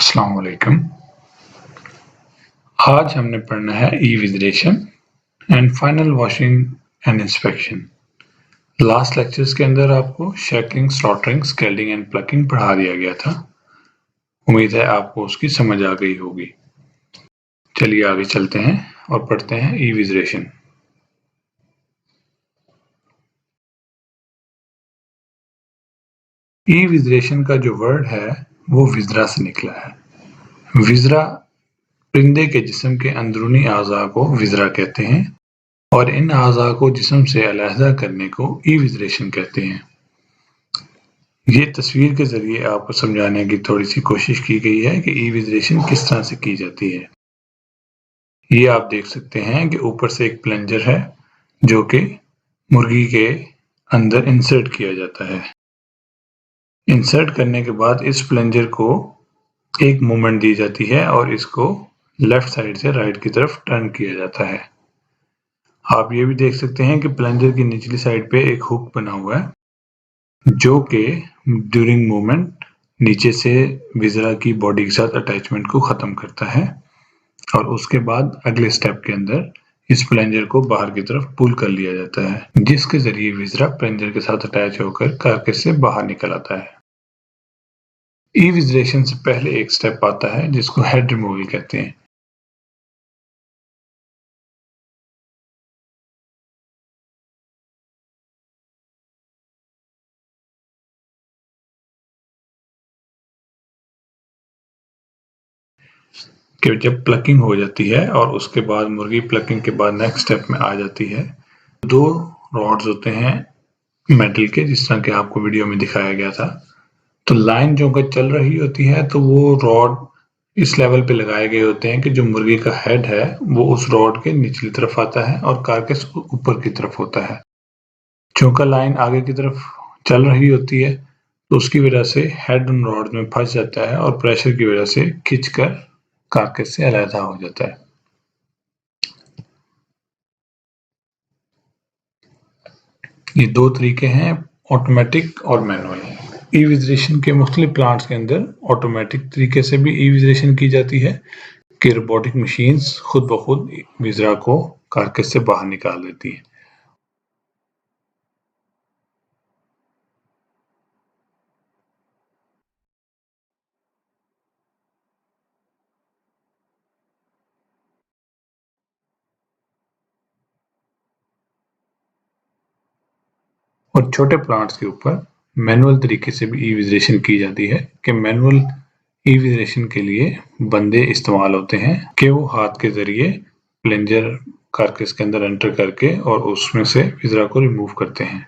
अस्सलाम वालेकुम। आज हमने पढ़ना है evisceration and final washing and inspection. Last lectures के अंदर आपको shackling, slaughtering, scalding and plucking पढ़ा दिया गया था। उम्मीद है आपको उसकी समझ आ गई होगी। चलिए आगे चलते हैं और पढ़ते हैं इविजरेशन। इविजरेशन का जो वर्ड है वो विजरा से निकला है। विजरा परिंदे के जिस्म के अंदरूनी आज़ा को विजरा कहते हैं और इन आज़ा को जिस्म से अलहदा करने को इविजरेशन कहते हैं। ये तस्वीर के जरिए आपको समझाने की थोड़ी सी कोशिश की गई है कि इविजरेशन किस तरह से की जाती है। ये आप देख सकते हैं कि ऊपर से एक प्लंजर है जो कि मुर्गी के अंदर इंसर्ट किया जाता है। इंसर्ट करने के बाद इस प्लंजर को एक मूवमेंट दी जाती है और इसको लेफ्ट साइड से राइट की तरफ टर्न किया जाता है। आप ये भी देख सकते हैं कि प्लंजर की निचली साइड पे एक हुक बना हुआ है जो कि ड्यूरिंग मूवमेंट नीचे से विजरा की बॉडी के साथ अटैचमेंट को खत्म करता है और उसके बाद अगले स्टेप के अंदर इस प्लंजर को बाहर की तरफ पुल कर लिया जाता है, जिसके जरिए विजरा प्लंजर के साथ अटैच होकर कार्केस से बाहर निकल आता है। इविजरेशन से पहले एक स्टेप आता है जिसको हेड रिमूवल कहते हैं। कि जब प्लकिंग हो जाती है और उसके बाद मुर्गी प्लकिंग के बाद नेक्स्ट स्टेप में आ जाती है, दो रॉड्स होते हैं मेटल के, जिस तरह के आपको वीडियो में दिखाया गया था। तो लाइन जो अगर चल रही होती है तो वो रॉड इस लेवल पे लगाए गए होते हैं कि जो मुर्गी का हेड है वो उस रॉड के निचली तरफ आता है और कार्केस ऊपर की तरफ होता है। चूंकि लाइन आगे की तरफ चल रही होती है तो उसकी वजह से हेड उन रॉड में फंस जाता है और प्रेशर की वजह से खिंचकर कार्केस से अलग हो जाता है। ये दो तरीके हैं, ऑटोमेटिक और मैनुअल। इविजरेशन के मुख्तलिफ प्लांट्स के अंदर ऑटोमेटिक तरीके से भी इविजरेशन की जाती है कि रोबोटिक मशीन्स खुद ब खुद विजरा को कार्केस से बाहर निकाल देती है। और छोटे प्लांट्स के ऊपर मैनुअल तरीके से भी इविजरेशन की जाती है कि मैनुअल इविजरेशन के लिए बंदे इस्तेमाल होते हैं कि वो हाथ के जरिए प्लंजर कार्केस के अंदर एंटर करके और उसमें से विजरा को रिमूव करते हैं।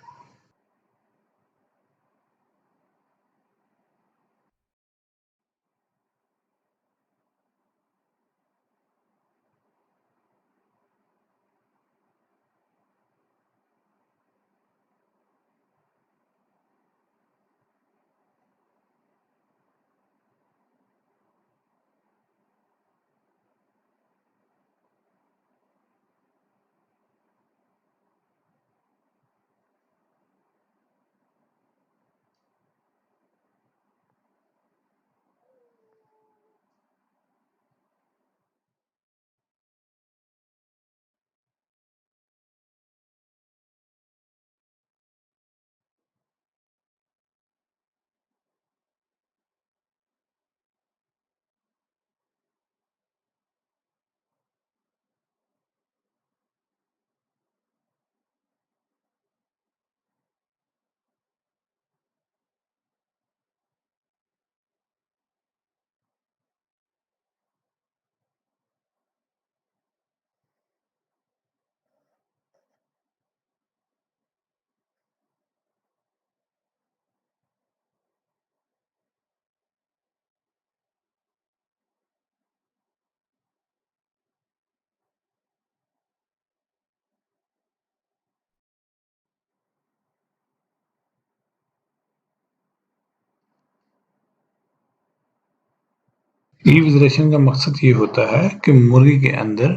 इविजरेशन का मकसद ये होता है कि मुर्गी के अंदर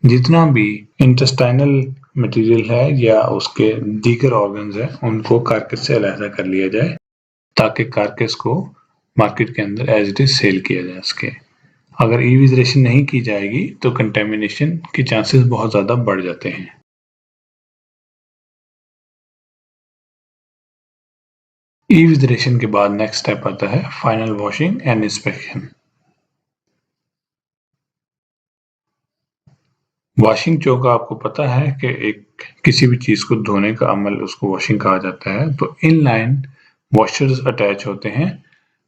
जितना भी इंटेस्टाइनल मटेरियल है या उसके दीगर ऑर्गन्स हैं उनको कार्केस से अलग कर लिया जाए ताकि कार्केस को मार्केट के अंदर एज इट इज सेल किया जा सके। अगर इविजरेशन नहीं की जाएगी तो कंटेमिनेशन के चांसेस बहुत ज़्यादा बढ़ जाते हैं। इविजरेशन के बाद नेक्स्ट स्टेप आता है final washing and inspection. Washing जो का आपको पता है कि एक किसी भी चीज़ को धोने का अमल उसको वॉशिंग कहा जाता है। तो इनलाइन वॉशर्स अटैच होते हैं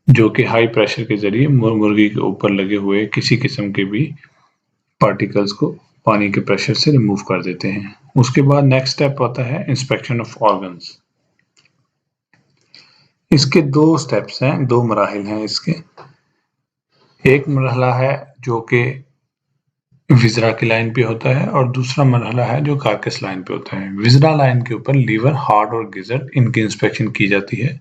जो कि हाई प्रेशर के जरिए मुर्गी के ऊपर लगे हुए किसी किस्म के भी पार्टिकल्स को पानी के प्रेशर से रिमूव कर देते हैं। उसके बाद नेक्स्ट स्टेप आता है इंस्पेक्शन ऑफ ऑर्गन्स। इसके दो स्टेप्स हैं, दो मराहिल हैं इसके। एक मरहला है जो कि विजरा की लाइन पे होता है और दूसरा मरहला है जो कार्कस लाइन पे होता है। विजरा लाइन के ऊपर लीवर, हार्ट और गिजर्ट इनकी इंस्पेक्शन की जाती है।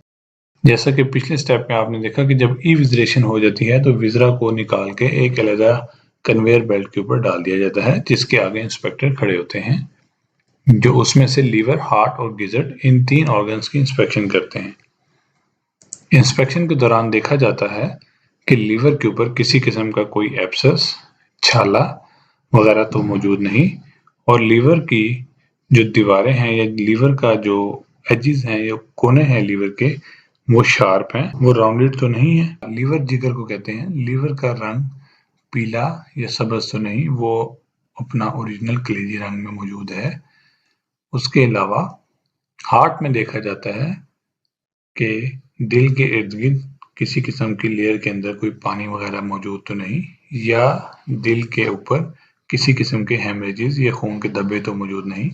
जैसा कि पिछले स्टेप में आपने देखा कि जब इविजरेशन हो जाती है तो विजरा को निकाल के एक अलग कन्वेयर बेल्ट के ऊपर डाल दिया जाता है जिसके आगे इंस्पेक्टर खड़े होते हैं जो उसमें से लीवर, हार्ट और गिजर्ट इन 3 ऑर्गन्स की इंस्पेक्शन करते हैं। इंस्पेक्शन के दौरान देखा जाता है कि लीवर के ऊपर किसी किस्म का कोई एब्सेस, छाला वगैरह तो मौजूद नहीं और लीवर की जो दीवारें हैं या लीवर का जो एजेस हैं या कोने हैं लीवर के वो शार्प हैं, वो राउंडेड तो नहीं है। लीवर जिगर को कहते हैं। लीवर का रंग पीला या सब्ज तो नहीं, वो अपना ओरिजिनल कलेजी रंग में मौजूद है। उसके अलावा हार्ट में देखा जाता है कि दिल के इर्द गिर्द किसी किस्म की लेयर के अंदर कोई पानी वगैरह मौजूद तो नहीं या दिल के ऊपर किसी किस्म के हेमरेजेस या खून के धब्बे तो मौजूद नहीं।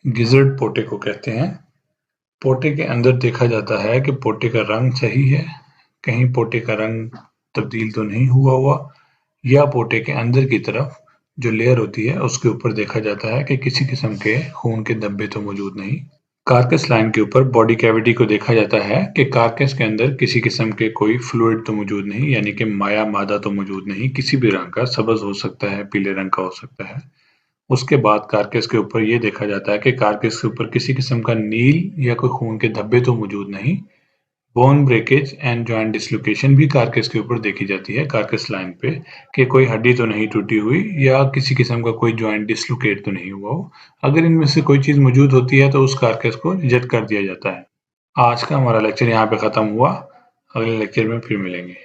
गिजर्ड पोटे को कहते हैं। पोटे के अंदर देखा जाता है कि पोटे का रंग सही है, कहीं पोटे का रंग तब्दील तो नहीं हुआ या पोटे के अंदर की तरफ जो लेयर होती है उसके ऊपर देखा जाता है कि किसी किस्म के खून के धब्बे तो मौजूद नहीं। कार्कस लाइन के ऊपर बॉडी कैविटी को देखा जाता है कि कार्कस के अंदर किसी किस्म के कोई फ्लूइड तो मौजूद नहीं, यानी कि माया मादा तो मौजूद नहीं, किसी भी रंग का, सब्ज हो सकता है, पीले रंग का हो सकता है। उसके बाद कार्कस के ऊपर ये देखा जाता है कि कार्कस के ऊपर किसी किस्म का नील या कोई खून के धब्बे तो मौजूद नहीं। Bone breakage and joint dislocation भी कार्कस के ऊपर देखी जाती है कार्कस लाइन पे कि कोई हड्डी तो नहीं टूटी हुई या किसी किस्म का कोई जॉइंट डिसलोकेट तो नहीं हुआ हो। अगर इनमें से कोई चीज़ मौजूद होती है तो उस कार्कस को रिजेक्ट कर दिया जाता है। आज का हमारा लेक्चर यहाँ पे ख़त्म हुआ। अगले लेक्चर में फिर मिलेंगे।